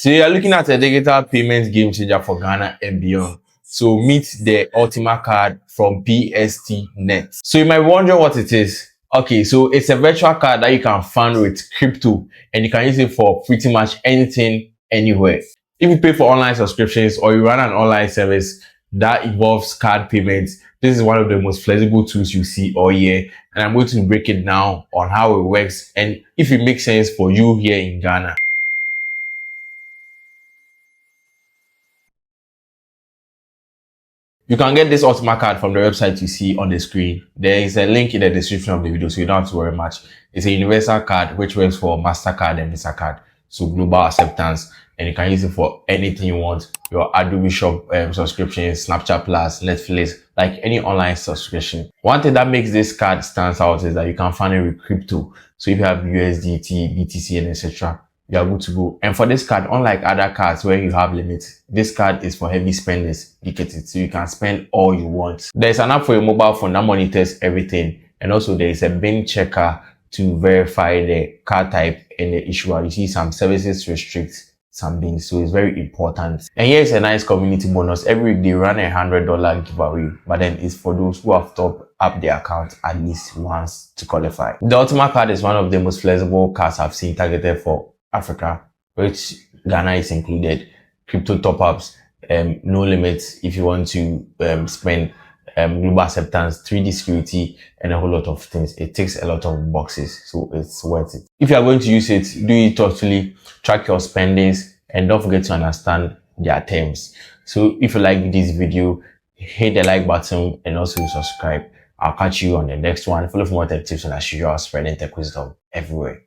So you're looking at a digital payment game changer for Ghana and beyond. So meet the Ultimate Card from PST Net. So you might wonder what it is. Okay, so it's a virtual card that you can fund with crypto and you can use it for pretty much anything, anywhere. If you pay for online subscriptions or you run an online service that involves card payments, this is one of the most flexible tools you see all year. And I'm going to break it down on how it works and if it makes sense for you here in Ghana. You can get this Ultimate Card from the website you see on the screen. There is a link in the description of the video, so you don't have to worry much. It's a universal card which works for MasterCard and Visa card, so global acceptance, and you can use it for anything you want. Your Adobe Shop subscriptions, Snapchat Plus, Netflix, like any online subscription. One thing that makes this card stand out is that you can fund it with crypto. So if you have USDT, BTC, and etc., you are good to go. And for this card, unlike other cards where you have limits, this card is for heavy spenders. You get it, so you can spend all you want. There's an app for your mobile phone that monitors everything, and also there is a bin checker to verify the card type and the issuer. You see some services restrict some bins, so it's very important. And here's a nice community bonus. Every week they run $100 giveaway, but then it's for those who have topped up their account at least once to qualify. The Ultimate Card is one of the most flexible cards I've seen targeted for Africa, which Ghana is included. Crypto top-ups, no limits if you want to spend, global acceptance, 3D security, and a whole lot of things. It takes a lot of boxes, so it's worth it. If you are going to use it, do it thoughtfully, track your spendings, and don't forget to understand their terms. So if you like this video, hit the like button and also subscribe. I'll catch you on the next one. Follow for more tech tips and as usual, spreading tech wisdom everywhere.